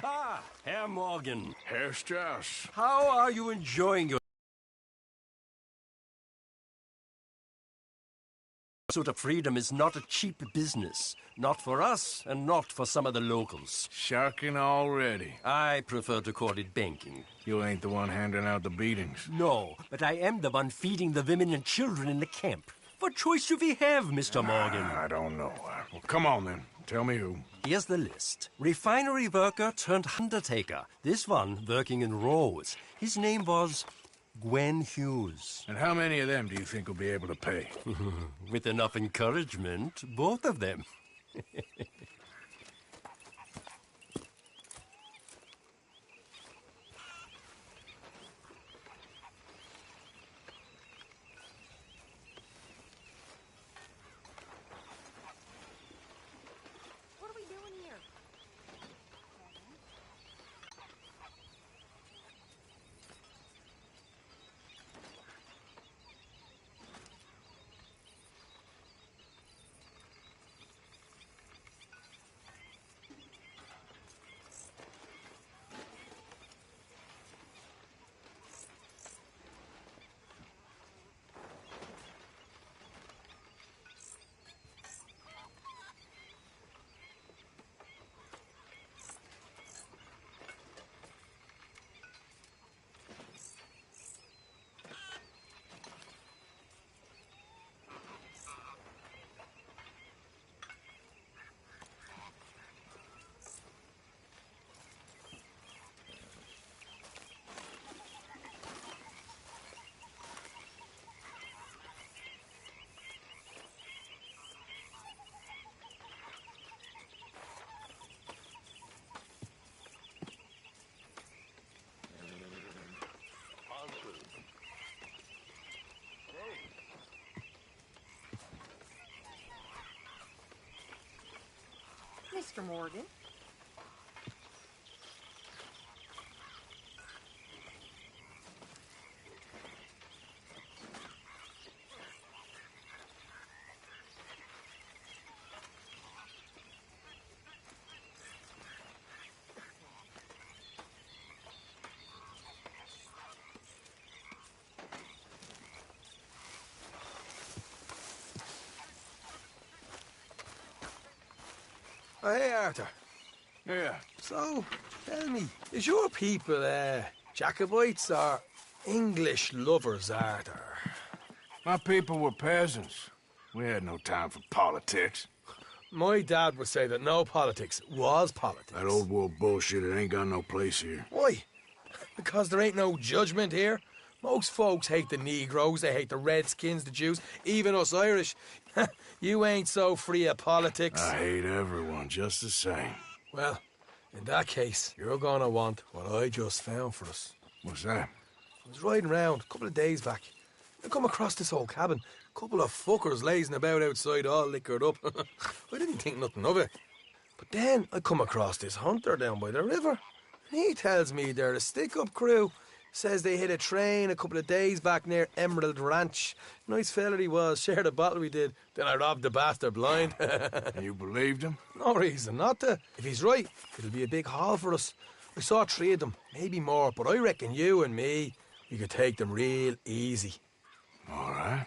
Ah, Herr Morgan. Herr Strauss. How are you enjoying your pursuit of freedom is not a cheap business. Not for us, and not for some of the locals. Sharking already. I prefer to call it banking. You ain't the one handing out the beatings. No, but I am the one feeding the women and children in the camp. What choice do we have, Mr. Morgan? I don't know. Well, come on then. Tell me who. Here's the list. Refinery worker turned undertaker. This one working in rows. His name was Gwen Hughes. And how many of them do you think will be able to pay? With enough encouragement, both of them. What are we doing here? Mr. Morgan? Oh, hey, Arthur. Yeah. So, tell me, is your people, Jacobites or English lovers, Arthur? My people were peasants. We had no time for politics. My dad would say that no politics was politics. That old world bullshit, it ain't got no place here. Why? Because there ain't no judgment here. Most folks hate the Negroes, they hate the Redskins, the Jews, even us Irish. You ain't so free of politics. I hate everyone just the same. Well, in that case, you're gonna want what I just found for us. What's that? I was riding around a couple of days back. I come across this old cabin. A couple of fuckers lazing about outside all liquored up. I didn't think nothing of it. But then I come across this hunter down by the river. He tells me they're a stick-up crew. Says they hit a train a couple of days back near Emerald Ranch. Nice fella he was, shared a bottle we did. Then I robbed the bastard blind. And you believed him? No reason not to. If he's right, it'll be a big haul for us. I saw 3 of them, maybe more, but I reckon you and me, we could take them real easy. All right.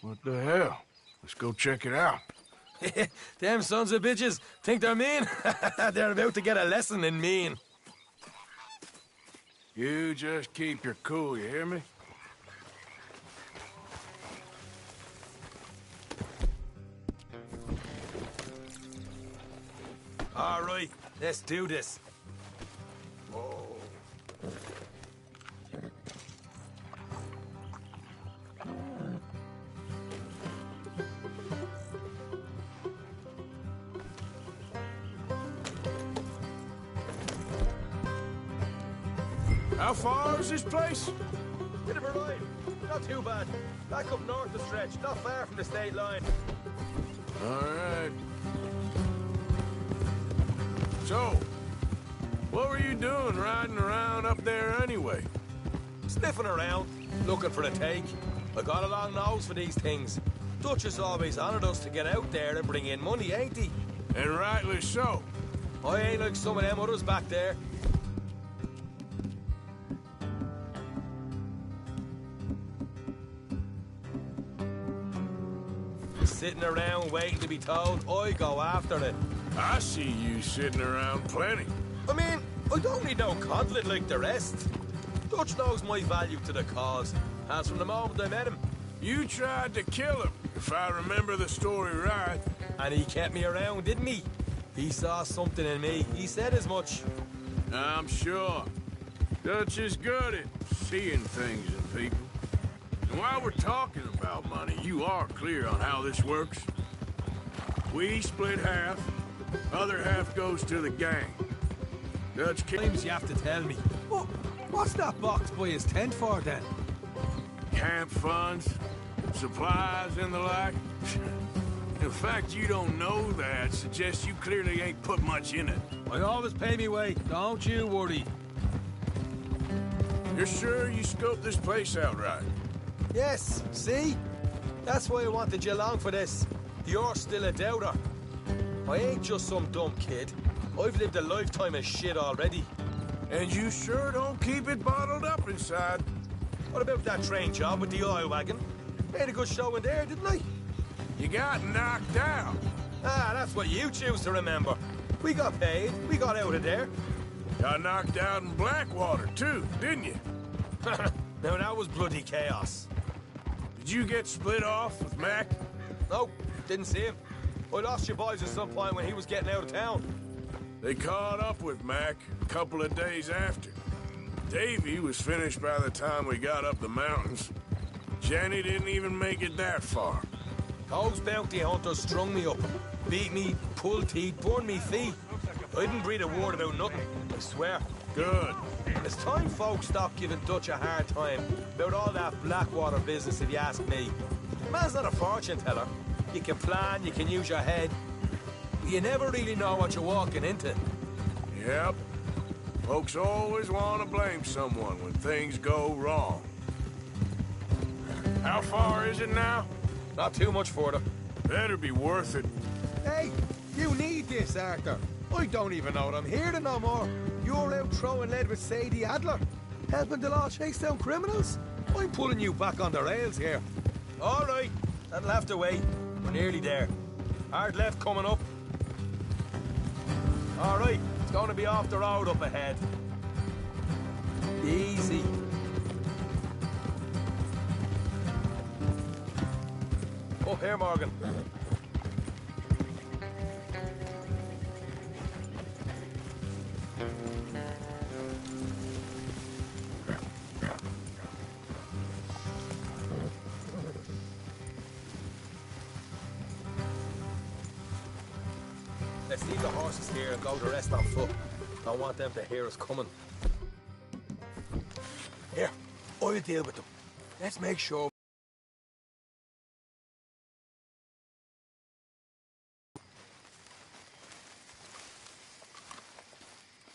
What the hell? Let's go check it out. Them sons of bitches think they're mean. They're about to get a lesson in mean. You just keep your cool, you hear me? All right, let's do this. Whoa. How far is this place? Bit of a ride. Not too bad. Back up north the stretch, not far from the state line. All right. So, what were you doing riding around up there anyway? Sniffing around, looking for a take. I got a long nose for these things. Dutch has always honoured us to get out there and bring in money, ain't he? And rightly so. I ain't like some of them others back there. Sitting around waiting to be told, I go after it. I see you sitting around plenty. I mean, I don't need no coddling like the rest. Dutch knows my value to the cause, as from the moment I met him. You tried to kill him, if I remember the story right. And he kept me around, didn't he? He saw something in me. He said as much. I'm sure. Dutch is good at seeing things in people. And while we're talking about money, you are clear on how this works. We split half, other half goes to the gang. Dutch Times you have to tell me. What's that box by his tent for then? camp funds, supplies, and the like. The fact you don't know that suggests you clearly ain't put much in it. I always pay me way, don't you worry. You're sure you scoped this place out right? Yes, see? That's why I wanted you along for this. You're still a doubter. I ain't just some dumb kid. I've lived a lifetime of shit already. And you sure don't keep it bottled up inside. What about that train job with the oil wagon? Made a good show in there, didn't I? You got knocked out. Ah, that's what you choose to remember. We got paid. We got out of there. Got knocked out in Blackwater, too, didn't you? Now, that was bloody chaos. Did you get split off with Mac? No, didn't see him. I lost your boys at some point when he was getting out of town. They caught up with Mac a couple of days after. Davy was finished by the time we got up the mountains. Jenny didn't even make it that far. Those bounty hunters strung me up. Beat me, pulled teeth, burned me feet. I didn't breathe a word about nothing, I swear. Good. It's time folks stop giving Dutch a hard time about all that Blackwater business, if you ask me. Man's not a fortune teller. You can plan, you can use your head. But you never really know what you're walking into. Yep. Folks always want to blame someone when things go wrong. How far is it now? Not too much further. Better be worth it. Hey, you need this, Arthur. I don't even know that I'm here no more. You're out throwing lead with Sadie Adler, helping the law chase down criminals. I'm pulling you back on the rails here. All right, that'll have to wait. We're nearly there. Hard left coming up. All right, it's going to be off the road up ahead. Easy. Up here, Morgan. Let's leave the horses here and go the rest on foot. Don't want them to hear us coming. Here, I'll deal with them. Let's make sure.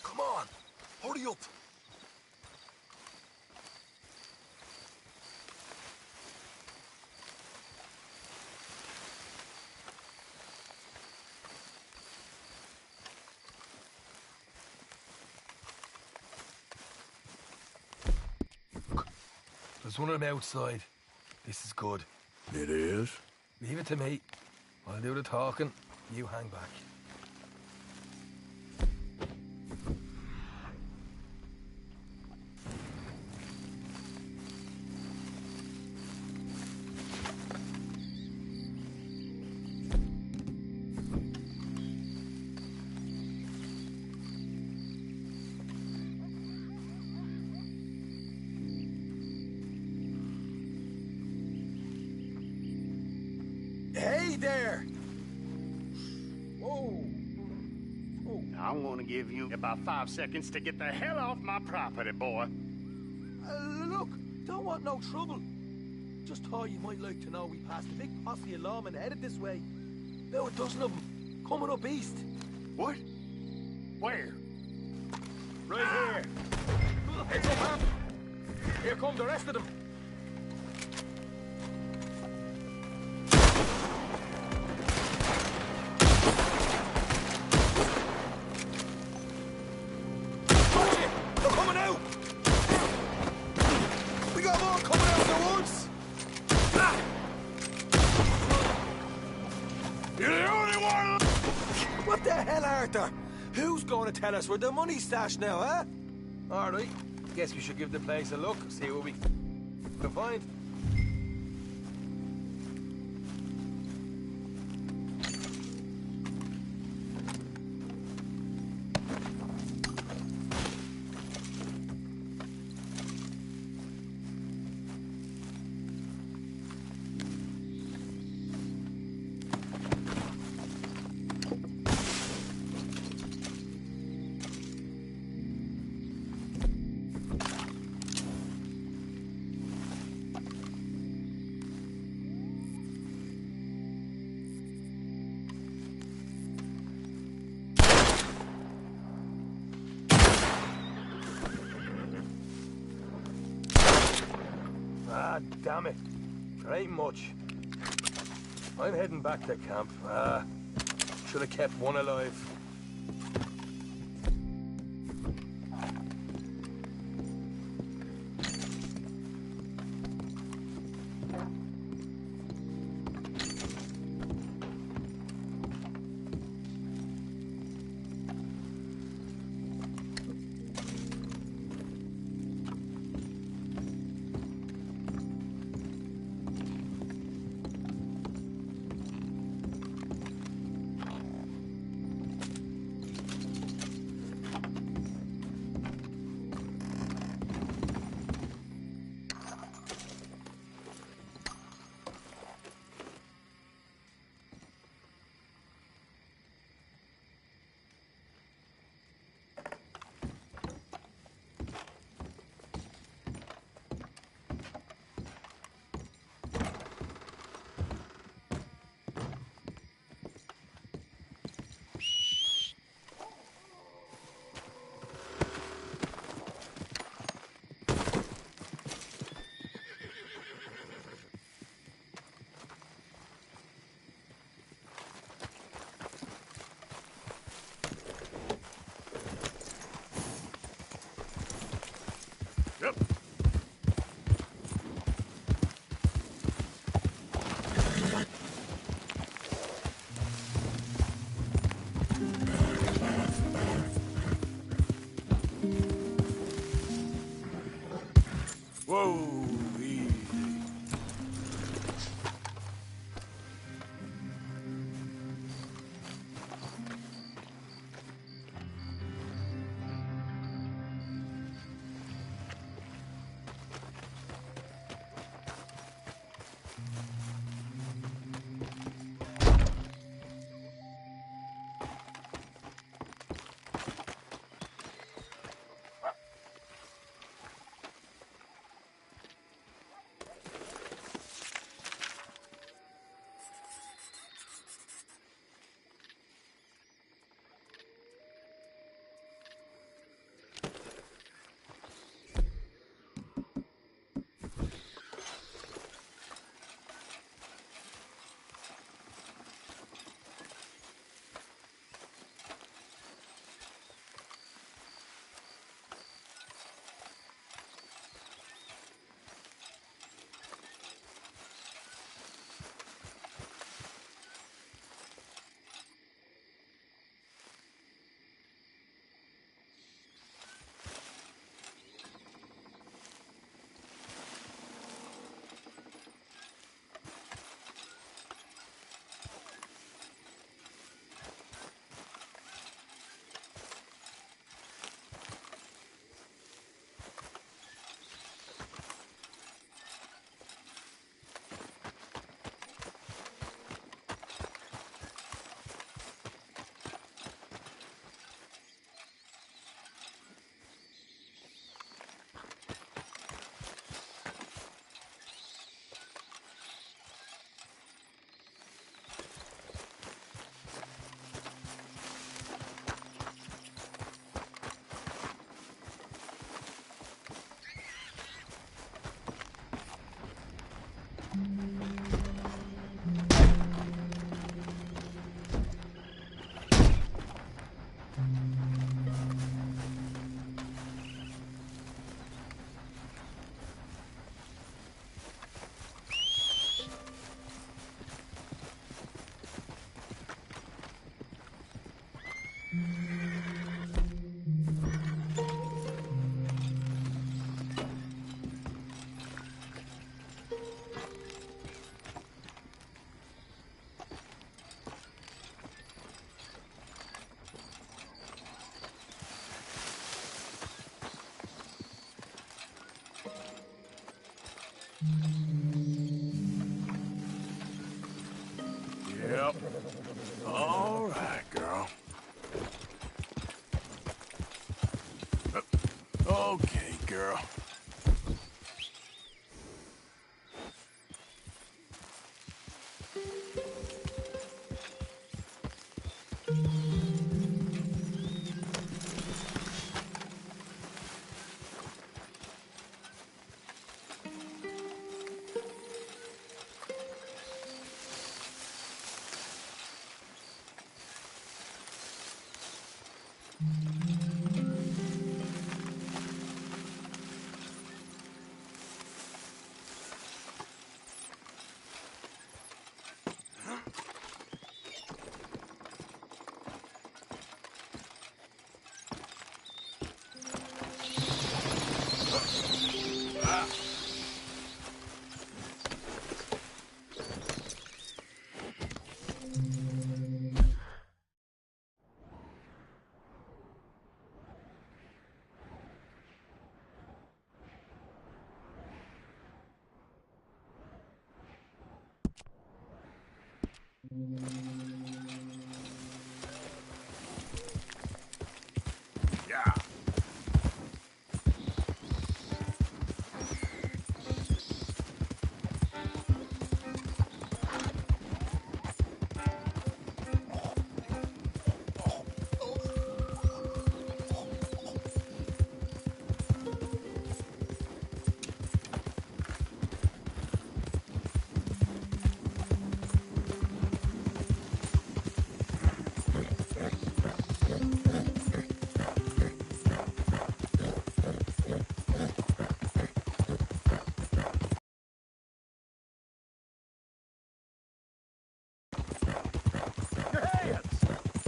Come on, hurry up. There's one of them outside. This is good. It is? Leave it to me. I'll do the talking. You hang back. Hey there! Whoa! Oh. I'm gonna give you about 5 seconds to get the hell off my property, boy. Look, don't want no trouble. Just thought you might like to know we passed a big posse of lawmen headed this way. About a dozen of them, coming up east. What? Where? Right here. Heads up, man. Here come the rest of them. got more coming out of the woods! You're the only one! What the hell, Arthur? Who's going to tell us where the money's stashed now, huh? All right. Guess we should give the place a look, see what we can find. Ah, damn it. There ain't much. I'm heading back to camp. Should have kept one alive. Yep. Whoa, easy. Yep. All right, girl. Okay, girl. Yeah.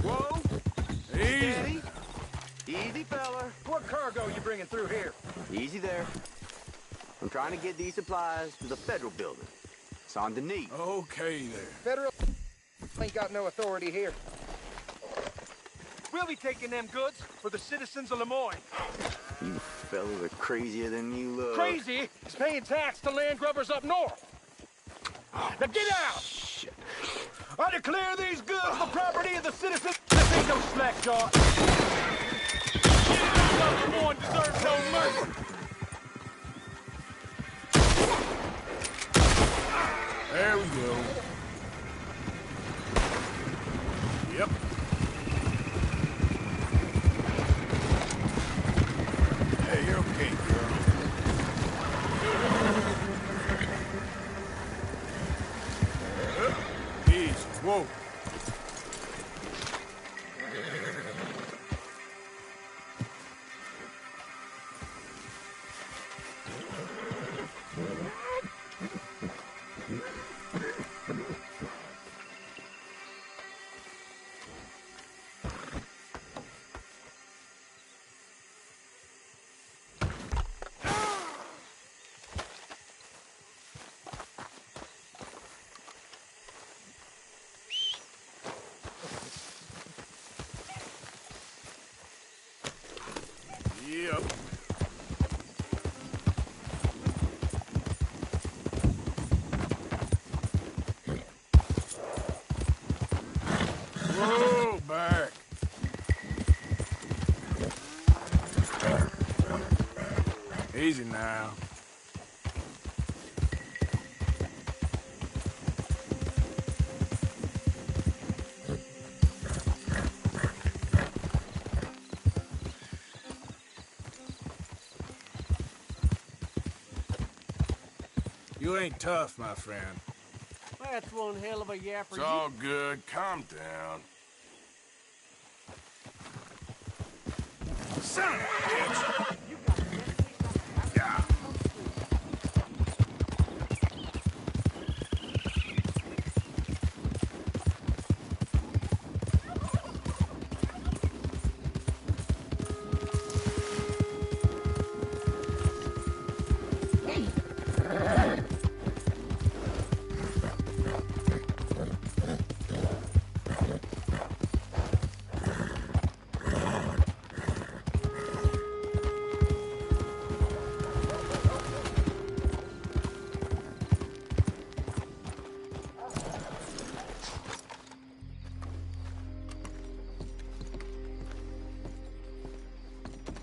Whoa! Easy. Easy, fella. What cargo you bringing through here? Easy there. I'm trying to get these supplies to the federal building. It's on the knee. Okay there. Federal ain't got no authority here. We'll be taking them goods for the citizens of Lemoyne. You fellas are crazier than you look. Crazy is paying tax to land grubbers up north. Now get out! Shit. I declare these goods the property of the citizens. This ain't no slack talk. Lemoyne deserves no mercy. There we go. Yep. Hey, you're okay, girl. Easy. Whoa. Yep. Whoa, back. Easy now. You ain't tough, my friend. That's one hell of a yapper. It's all good. Calm down. Son of a bitch! Yeah.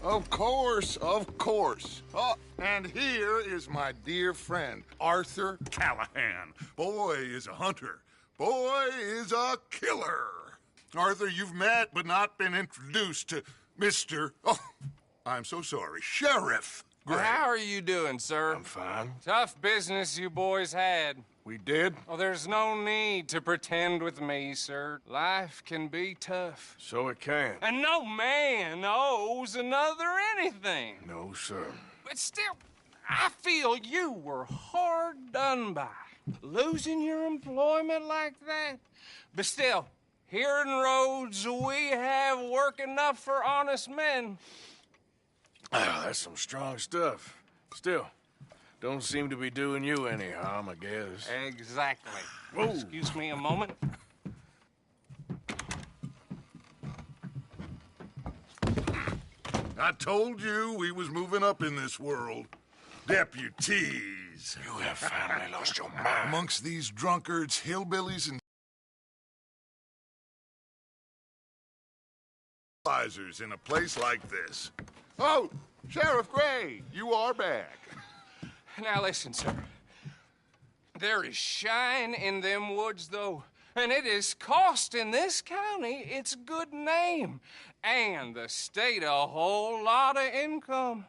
Of course, of course. Oh, and here is my dear friend, Arthur Callahan. Boy is a hunter. Boy is a killer. Arthur, you've met but not been introduced to Mr. Oh, I'm so sorry, Sheriff Gray. How are you doing, sir? I'm fine. Tough business you boys had. We did? Oh, there's no need to pretend with me, sir. Life can be tough. So it can. And no man owes another anything. No, sir. But still, I feel you were hard done by. Losing your employment like that. But still, here in Rhodes, we have work enough for honest men. Oh, that's some strong stuff. Still, don't seem to be doing you any harm, I guess. Exactly. Whoa. Excuse me a moment. I told you we was moving up in this world. Deputies. You have finally lost your mind. Amongst these drunkards, hillbillies, and in a place like this. Oh, Sheriff Gray, you are back. Now listen, sir. There is shine in them woods, though, and it is costing this county its good name and the state a whole lot of income.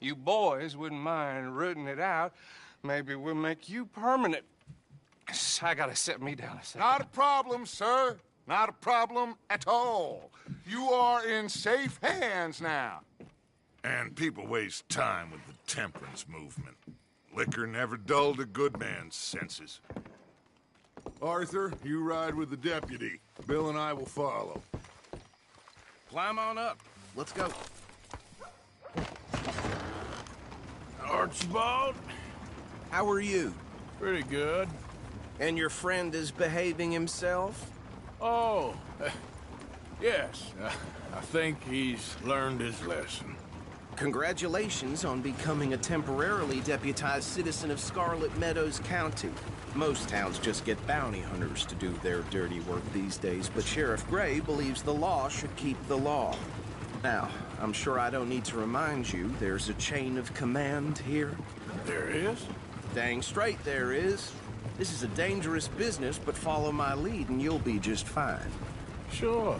You boys wouldn't mind rooting it out. Maybe we'll make you permanent. I gotta set me down a second. Not a problem, sir. Not a problem at all. You are in safe hands now. And people waste time with the temperance movement. Liquor never dulled a good man's senses. Arthur, you ride with the deputy. Bill and I will follow. Climb on up. Let's go. Archibald? How are you? Pretty good. And your friend is behaving himself? Oh, yes. I think he's learned his lesson. Congratulations on becoming a temporarily deputized citizen of Scarlet Meadows County. Most towns just get bounty hunters to do their dirty work these days, but Sheriff Gray believes the law should keep the law. Now, I'm sure I don't need to remind you, there's a chain of command here. There is? Dang straight there is. This is a dangerous business, but follow my lead and you'll be just fine. Sure.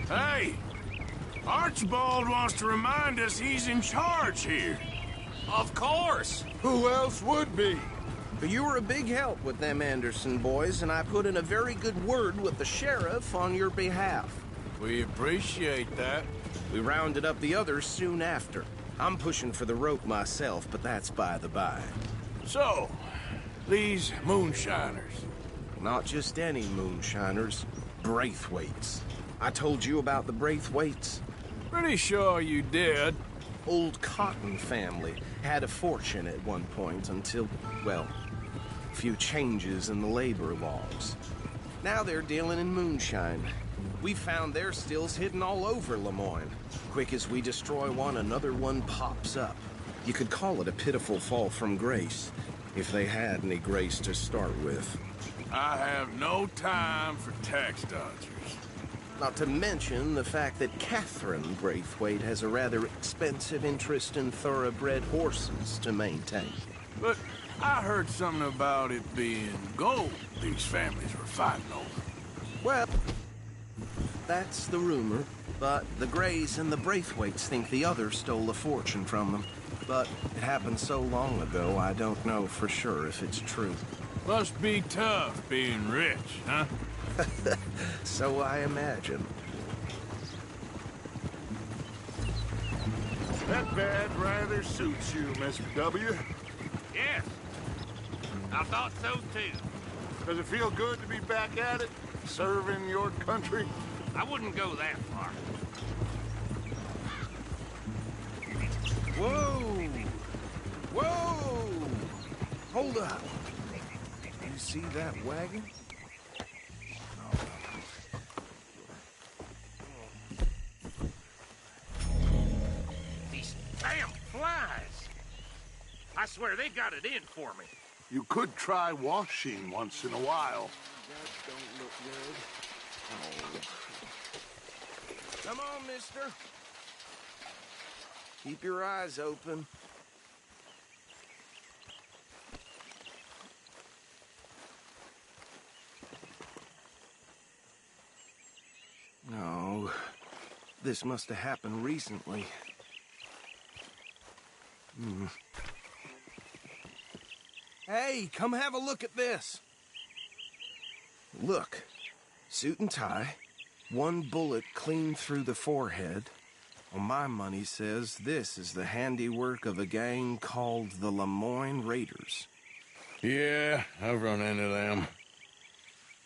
Hey! Archibald wants to remind us he's in charge here. Of course. Who else would be? But you were a big help with them Anderson boys, and I put in a very good word with the sheriff on your behalf. We appreciate that. We rounded up the others soon after. I'm pushing for the rope myself, but that's by the by. So, these moonshiners. Not just any moonshiners, Braithwaites. I told you about the Braithwaites. Pretty sure you did. Old Cotton family had a fortune at one point until, well, a few changes in the labor laws. Now they're dealing in moonshine. We found their stills hidden all over Lemoyne. Quick as we destroy one, another one pops up. You could call it a pitiful fall from grace, if they had any grace to start with. I have no time for tax dodgers. Not to mention the fact that Catherine Braithwaite has a rather expensive interest in thoroughbred horses to maintain. But I heard something about it being gold these families were fighting over. Well, that's the rumor. But the Grays and the Braithwaites think the other stole a fortune from them. But it happened so long ago, I don't know for sure if it's true. Must be tough being rich, huh? So I imagine. That bad rather suits you, Mr. W. Yes. I thought so, too. Does it feel good to be back at it, serving your country? I wouldn't go that far. Whoa! Whoa! Hold up. You see that wagon? These damn flies. I swear they got it in for me. You could try washing once in a while. That don't look good. Oh. Come on, mister. Keep your eyes open. No, this must have happened recently. Hey, come have a look at this. Look, suit and tie, one bullet clean through the forehead. Well, my money says this is the handiwork of a gang called the Lemoyne Raiders. Yeah, I've run into them.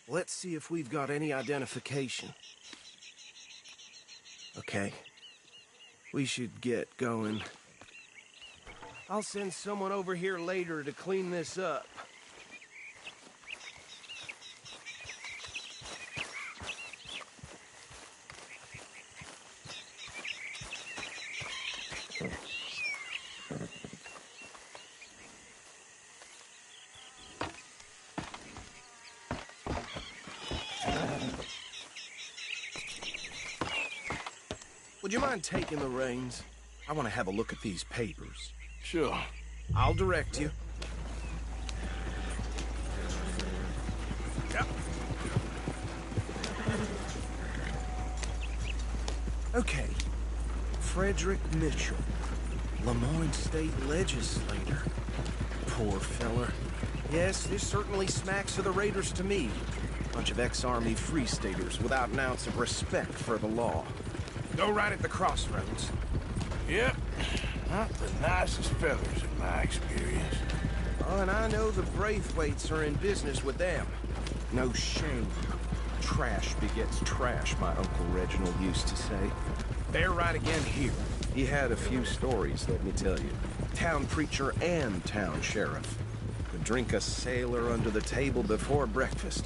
Let's see if we've got any identification. Okay, we should get going. I'll send someone over here later to clean this up. Would you mind taking the reins? I want to have a look at these papers. Sure. I'll direct you. Yep. Okay. Frederick Mitchell, Lemoyne State Legislator. Poor feller. Yes, this certainly smacks of the Raiders to me. Bunch of ex-Army Free Staters without an ounce of respect for the law. Go right at the crossroads. Yep. Not the nicest fellas in my experience. Oh, and I know the Braithwaites are in business with them. No shame. Trash begets trash, my Uncle Reginald used to say. They're right again here. He had a few stories, let me tell you. Town preacher and town sheriff. Could drink a sailor under the table before breakfast.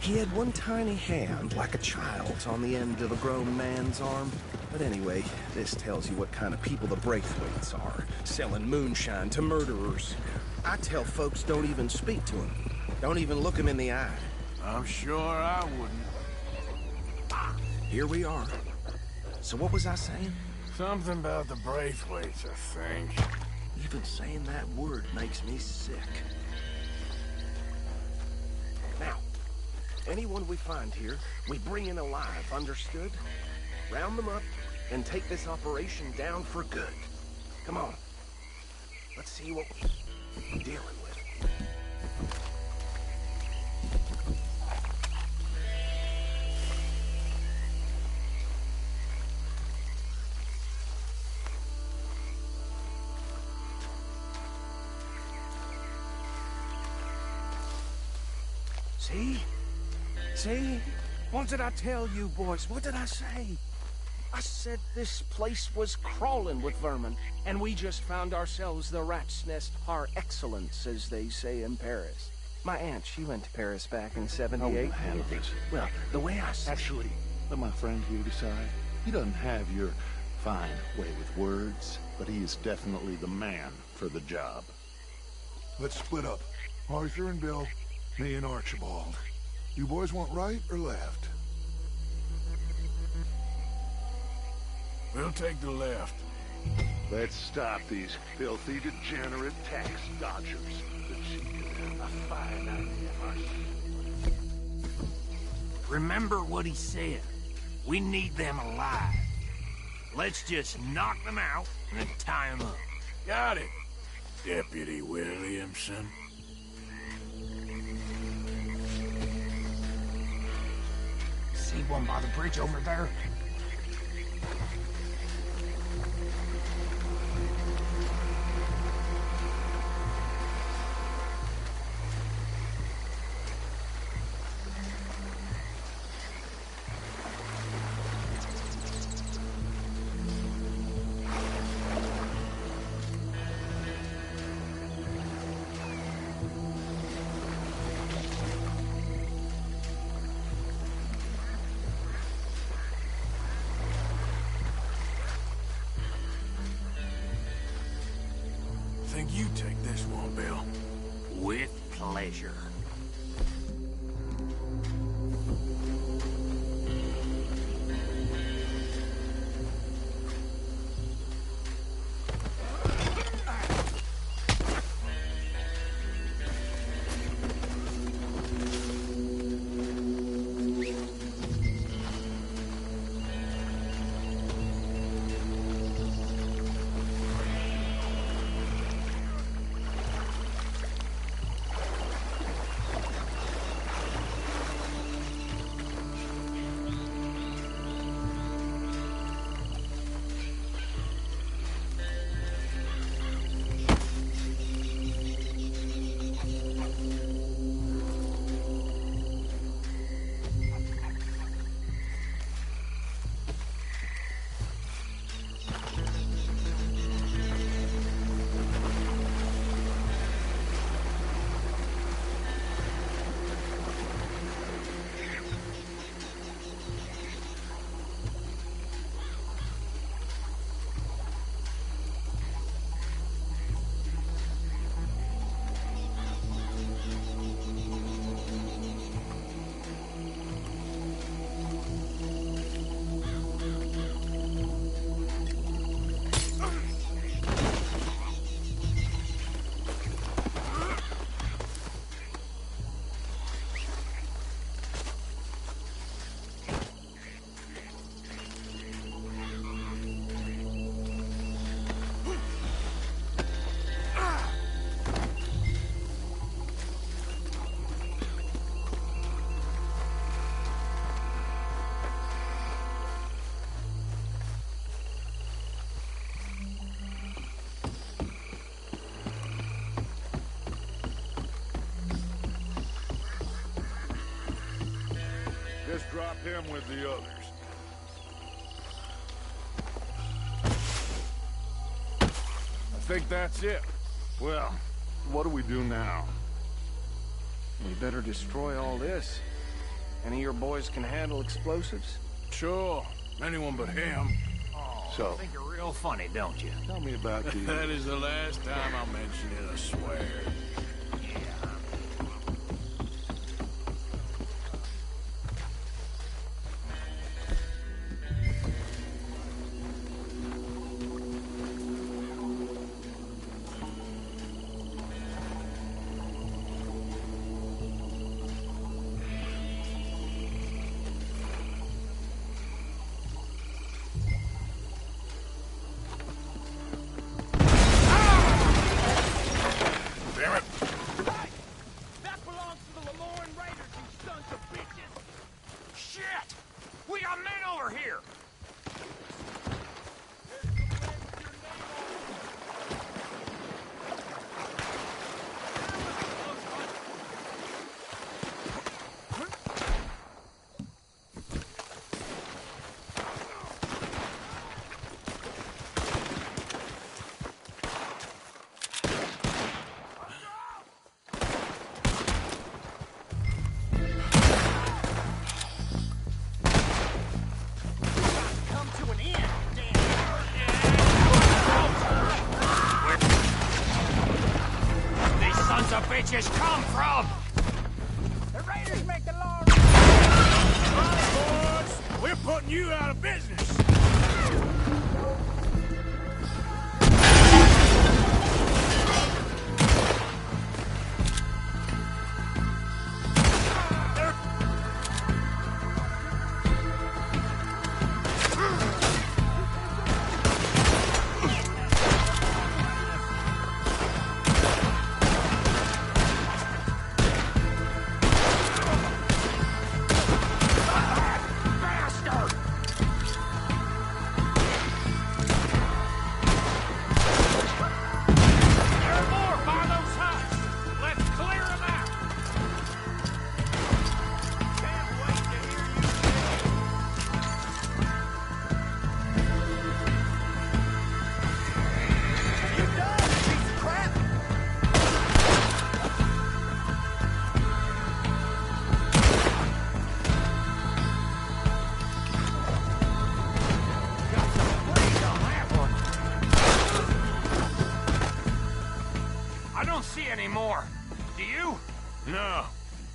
He had one tiny hand, like a child's, on the end of a grown man's arm. But anyway, this tells you what kind of people the Braithwaites are, selling moonshine to murderers. I tell folks don't even speak to them. Don't even look them in the eye. I'm sure I wouldn't. Here we are. So what was I saying? Something about the Braithwaites, I think. Even saying that word makes me sick. Now, anyone we find here, we bring in alive, understood? Round them up and take this operation down for good. Come on. Let's see what we're dealing with. See? See? What did I tell you, boys? What did I say? I said this place was crawling with vermin, and we just found ourselves the rat's nest par excellence, as they say in Paris. My aunt, she went to Paris back in '78. Handle this. Well, the way I said... Actually, let my friend here decide. He doesn't have your fine way with words, but he is definitely the man for the job. Let's split up. Arthur and Bill, me and Archibald. You boys want right or left? We'll take the left. Let's stop these filthy, degenerate tax dodgers. The chief can have a fine idea first. Remember what he said. We need them alive. Let's just knock them out and tie them up. Got it, Deputy Williamson. See one by the bridge over there? Think you take this one, Bill? With pleasure. him with the others. I think that's it. Well, what do we do now? We better destroy all this. Any of your boys can handle explosives? Sure. Anyone but him. Oh, So- I think you're real funny, don't you? Tell me about the... That is the last time I'll mention it, I swear. Damn it! That belongs to the Lemoyne Raiders, you sons of bitches! Shit! We got men over here! Come to an end, damn! These sons of bitches come from! The Raiders make the law! Boys, we're putting you out of business. Bastard! There are more by those huts! Let's clear them out! Can't wait to hear you say. You done, piece of crap! Got some breeze on that one. I don't see any more. Do you? No,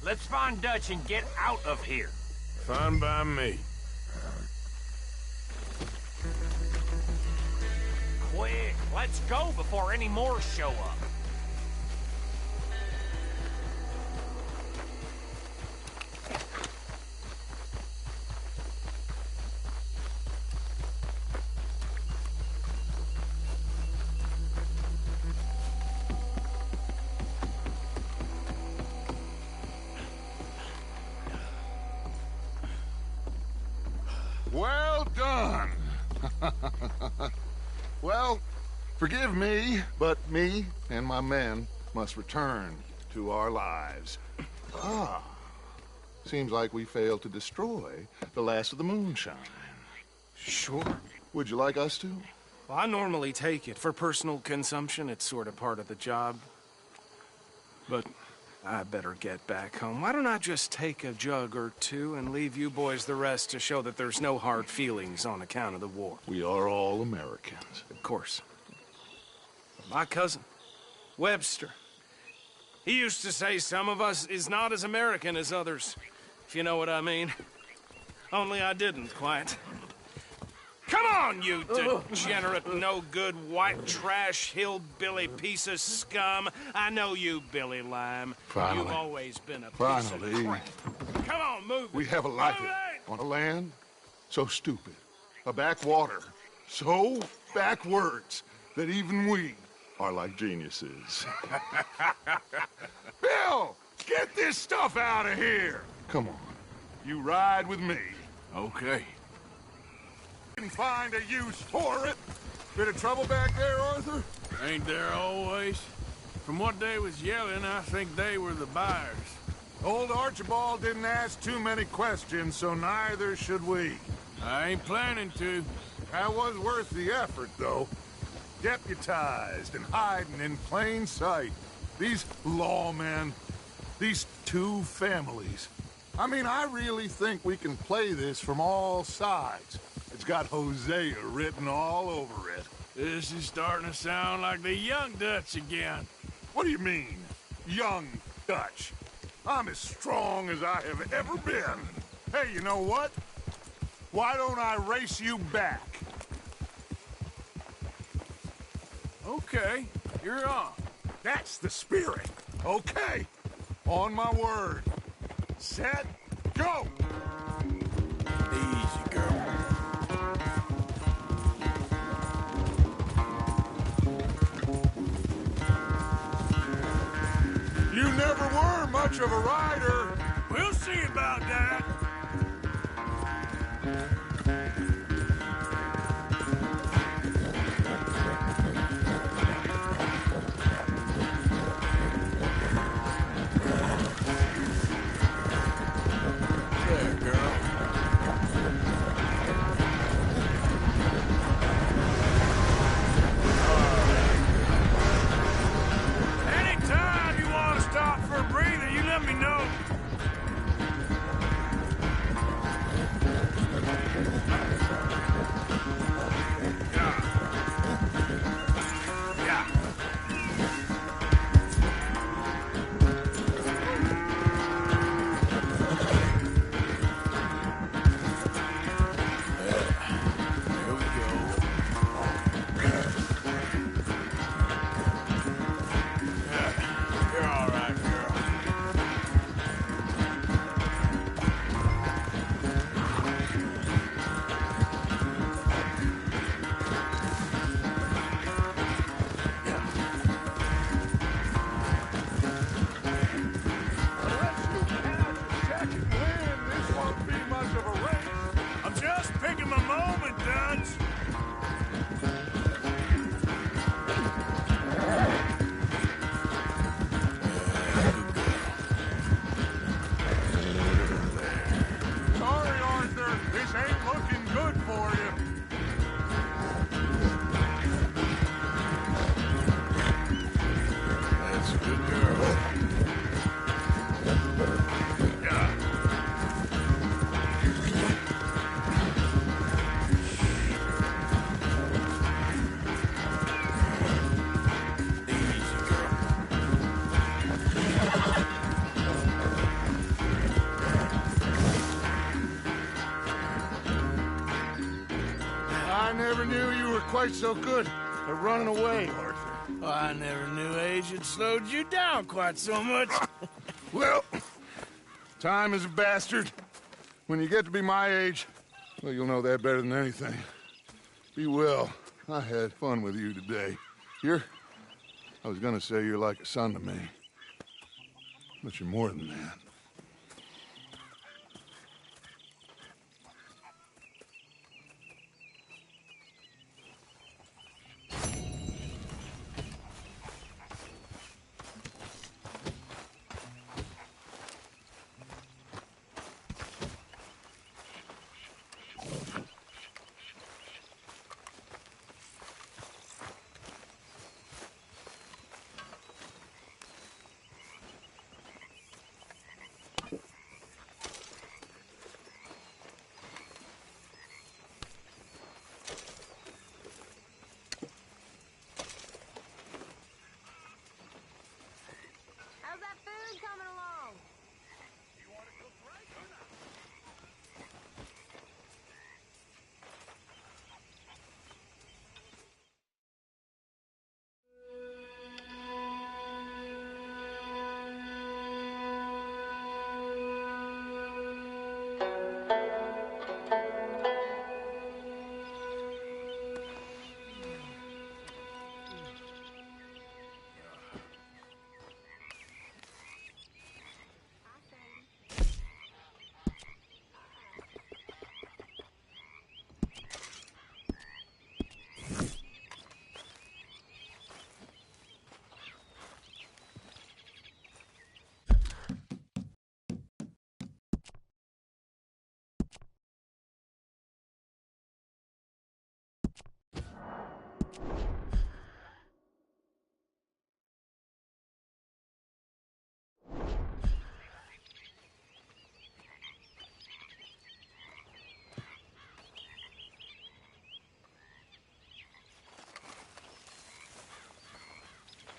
Let's find Dutch and get out of here. fine by me. Quick, let's go before any more show up. Well done! Well, forgive me, but me and my men must return to our lives. Ah, seems like we failed to destroy the last of the moonshine. Sure. Would you like us to? Well, I normally take it for personal consumption. It's sort of part of the job. But I better get back home. Why don't I just take a jug or two and leave you boys the rest to show that there's no hard feelings on account of the war? We are all Americans. Of course. My cousin, Webster, he used to say some of us is not as American as others, if you know what I mean. Only I didn't quite. Come on, you degenerate, no-good, white trash, hillbilly piece of scum. I know you, Billy Lime. Finally. You've always been a piece Finally. of crap. Come on, move it. We have a life Move it! on a land so stupid, a backwater so backwards that even we are like geniuses. Bill, get this stuff out of here! Come on, you ride with me. Okay. Can find a use for it. Bit of trouble back there, Arthur? Ain't there always? From what they was yelling, I think they were the buyers. Old Archibald didn't ask too many questions, so neither should we. I ain't planning to. That was worth the effort, though. Deputized and hiding in plain sight. These lawmen, these two families. I mean, I really think we can play this from all sides. It's got Hosea written all over it. This is starting to sound like the Young Dutch again. What do you mean, Young Dutch? I'm as strong as I have ever been. Hey, you know what? Why don't I race you back? Okay, you're on. That's the spirit. Okay, on my word. Set, go! Easy, girl. You never were much of a rider. We'll see about that. There, girl. Anytime you want to stop for a breather, you let me know. Quite so good at running away, Arthur. Oh, I never knew age had slowed you down quite so much. Well, time is a bastard. When you get to be my age, well, you'll know that better than anything. Be well. I had fun with you today. I was gonna say you're like a son to me. But you're more than that.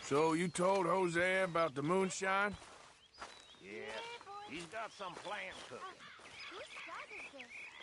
So you told Jose about the moonshine? Yes, he's got some plans cooking. Whose job is this?